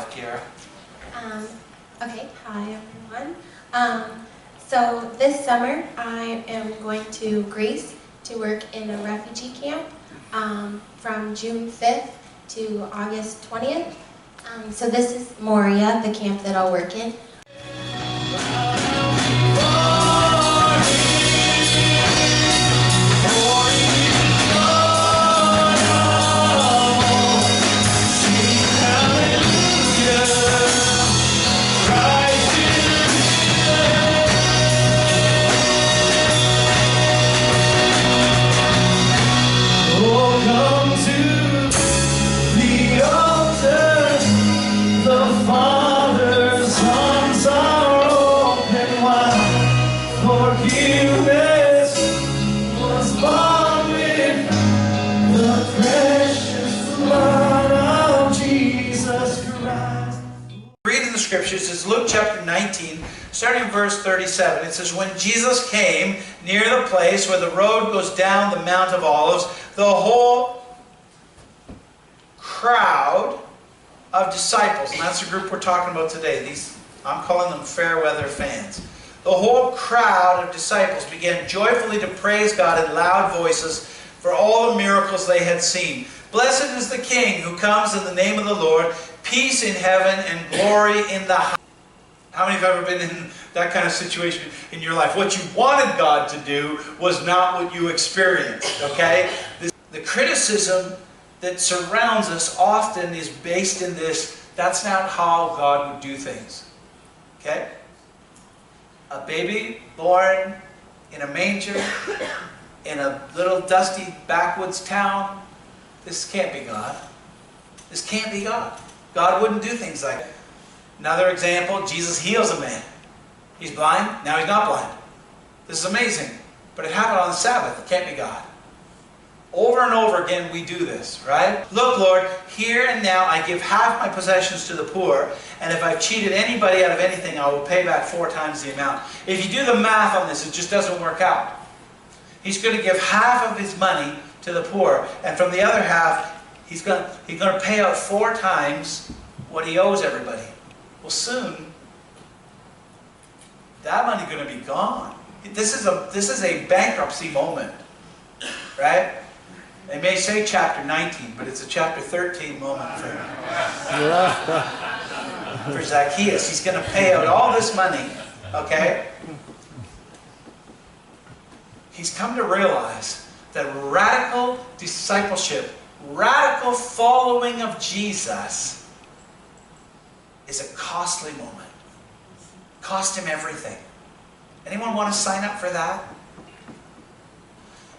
life, Kira? Okay, hi everyone. So this summer I am going to Greece to work in a refugee camp from June 5th to August 20th. So this is Moria, the camp that I'll work in. Scriptures is Luke chapter 19, starting in verse 37. It says, when Jesus came near the place where the road goes down the Mount of Olives, the whole crowd of disciples, and that's the group we're talking about today. I'm calling them fair weather fans. The whole crowd of disciples began joyfully to praise God in loud voices for all the miracles they had seen. Blessed is the King who comes in the name of the Lord. Peace in heaven and glory in the high. How many have ever been in that kind of situation in your life? What you wanted God to do was not what you experienced, okay? The criticism that surrounds us often is based in this, that's not how God would do things, okay? A baby born in a manger in a little dusty backwoods town, this can't be God. This can't be God. God wouldn't do things like that. Another example, Jesus heals a man. He's blind, now he's not blind. This is amazing. But it happened on the Sabbath. It can't be God. Over and over again we do this, right? Look, Lord, here and now I give half my possessions to the poor, and if I've cheated anybody out of anything, I will pay back 4 times the amount. If you do the math on this, it just doesn't work out. He's going to give half of his money to the poor, and from the other half, he's going to pay out 4 times what he owes everybody. Well, soon, that money's going to be gone. This is a bankruptcy moment, right? They may say chapter 19, but it's a chapter 13 moment for Zacchaeus. He's going to pay out all this money, okay? He's come to realize that radical discipleship, radical following of Jesus is a costly moment. Cost him everything. Anyone want to sign up for that?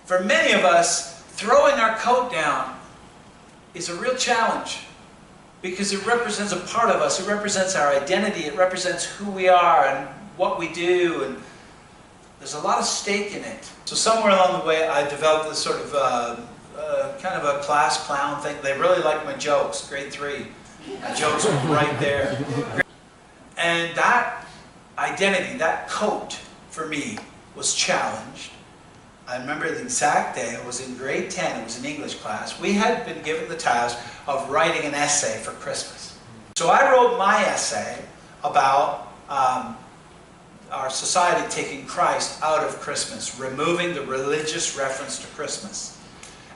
For many of us, throwing our coat down is a real challenge because it represents a part of us. It represents our identity. It represents who we are and what we do, and there's a lot of stake in it. So somewhere along the way, I developed this sort of kind of a class clown thing. They really liked my jokes, grade 3. My jokes were right there. And that identity, that coat for me was challenged. I remember the exact day. It was in grade 10. It was an English class. We had been given the task of writing an essay for Christmas. So I wrote my essay about our society taking Christ out of Christmas, removing the religious reference to Christmas.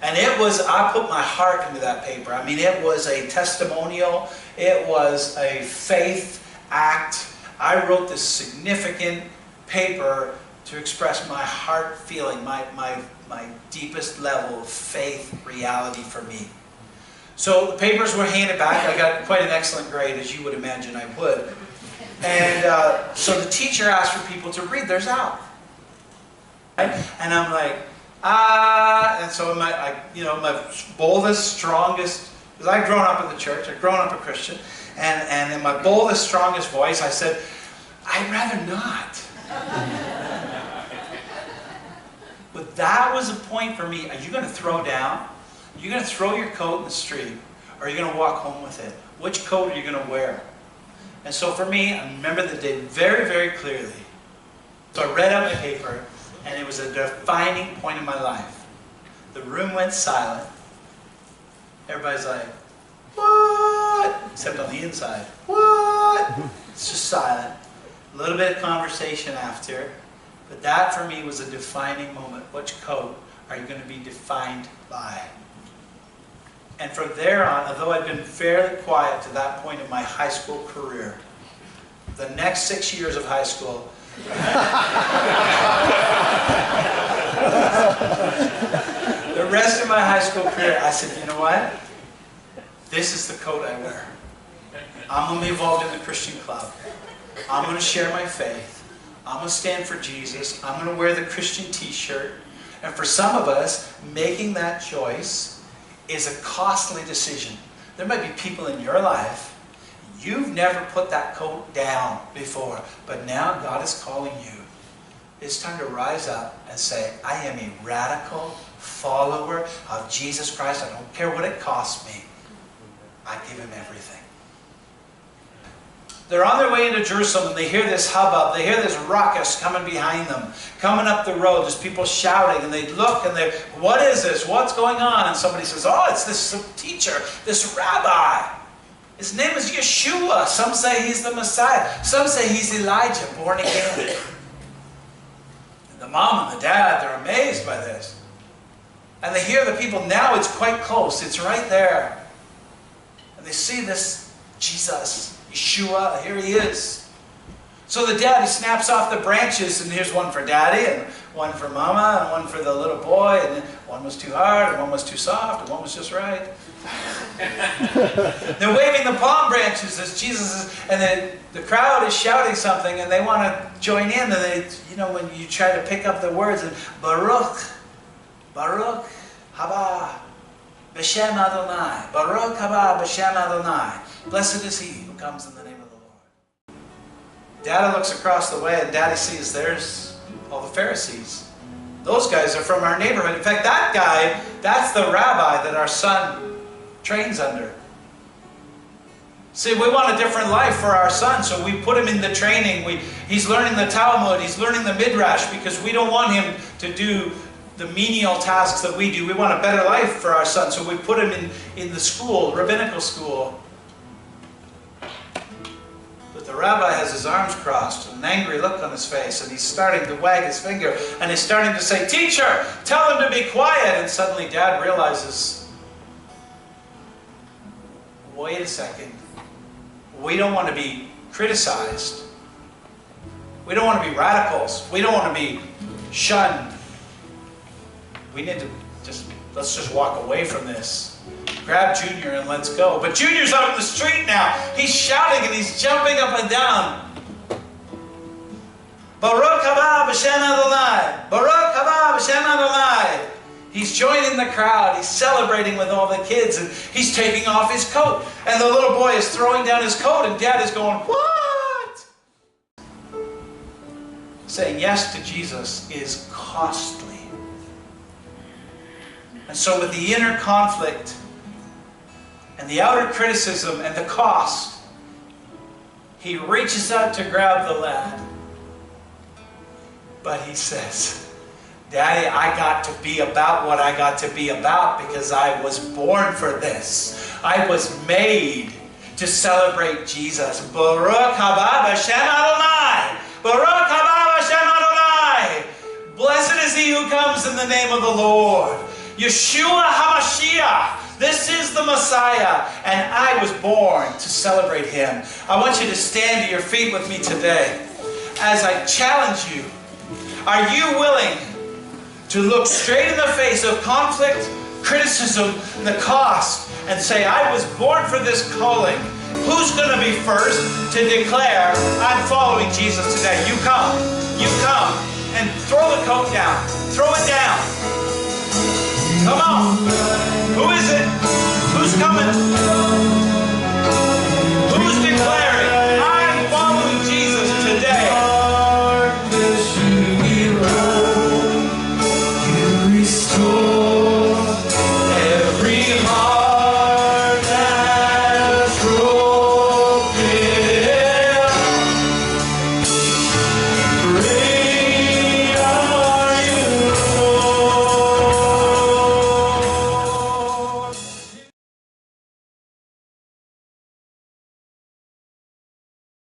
And it was, I put my heart into that paper. I mean, it was a testimonial. It was a faith act. I wrote this significant paper to express my heart feeling, my deepest level of faith reality for me. So the papers were handed back. I got quite an excellent grade, as you would imagine I would. And so the teacher asked for people to read theirs out. Right? And I'm like, and so my boldest, strongest, because I'd grown up in the church, I'd grown up a Christian, and in my boldest, strongest voice, I said, I'd rather not. But that was a point for me. Are you going to throw down? Are you going to throw your coat in the street? Or are you going to walk home with it? Which coat are you going to wear? And so for me, I remember the day very, very clearly. So I read out my paper, and it was a defining point in my life. The room went silent. Everybody's like, What? Except on the inside. What? It's just silent. A little bit of conversation after. But that for me was a defining moment. Which coat are you going to be defined by? And from there on, although I'd been fairly quiet to that point in my high school career, the next 6 years of high school, the rest of my high school career, I said, you know what? This is the coat I wear. I'm going to be involved in the Christian club. I'm going to share my faith. I'm going to stand for Jesus. I'm going to wear the Christian t-shirt. And for some of us, making that choice is a costly decision. There might be people in your life, you've never put that coat down before, but now God is calling you. It's time to rise up and say, I am a radical follower of Jesus Christ. I don't care what it costs me. I give him everything. They're on their way into Jerusalem and they hear this hubbub. They hear this ruckus coming behind them. Coming up the road, there's people shouting and they look and they, what is this? What's going on? And somebody says, oh, it's this teacher, this rabbi. His name is Yeshua. Some say he's the Messiah. Some say he's Elijah, born again. And the mom and the dad, they're amazed by this. And they hear the people, now it's quite close. It's right there. And they see this Jesus, Yeshua, here he is. So the daddy snaps off the branches, and here's one for daddy, and one for mama, and one for the little boy, and then one was too hard, and one was too soft, and one was just right. They're waving the palm branches as Jesus is, and then the crowd is shouting something, and they want to join in, and they, you know, when you try to pick up the words, and Baruch, Baruch haba b'shem Adonai, Baruch haba b'shem Adonai. Blessed is he who comes in the name of the Lord. Daddy looks across the way and Daddy sees there's all the Pharisees. Those guys are from our neighborhood. In fact, that guy, that's the rabbi that our son trains under. See, we want a different life for our son, so we put him in the training. He's learning the Talmud, he's learning the Midrash, because we don't want him to do the menial tasks that we do. We want a better life for our son, so we put him in the school, rabbinical school. The rabbi has his arms crossed and an angry look on his face, and he's starting to wag his finger and he's starting to say, teacher, tell him to be quiet. And suddenly Dad realizes, wait a second, we don't want to be criticized. We don't want to be radicals. We don't want to be shunned. We need to let's just walk away from this. Grab Junior and let's go. But Junior's out in the street now. He's shouting and he's jumping up and down. Baruch haba b'shem Adonai. Baruch haba b'shem Adonai. He's joining the crowd. He's celebrating with all the kids, and he's taking off his coat. And the little boy is throwing down his coat, and Dad is going, what? Saying yes to Jesus is costly. And so with the inner conflict and the outer criticism and the cost, he reaches out to grab the lad. But he says, Daddy, I got to be about what I got to be about because I was born for this. I was made to celebrate Jesus. Baruch haba b'shem Adonai. Baruch haba b'shem Adonai. Blessed is he who comes in the name of the Lord. Yeshua HaMashiach. This is the Messiah, and I was born to celebrate him. I want you to stand to your feet with me today as I challenge you. Are you willing to look straight in the face of conflict, criticism, and the cost, and say, I was born for this calling? Who's going to be first to declare, I'm following Jesus today? You come, and throw the coat down. Throw it down. Come on. Who is it? Who's coming?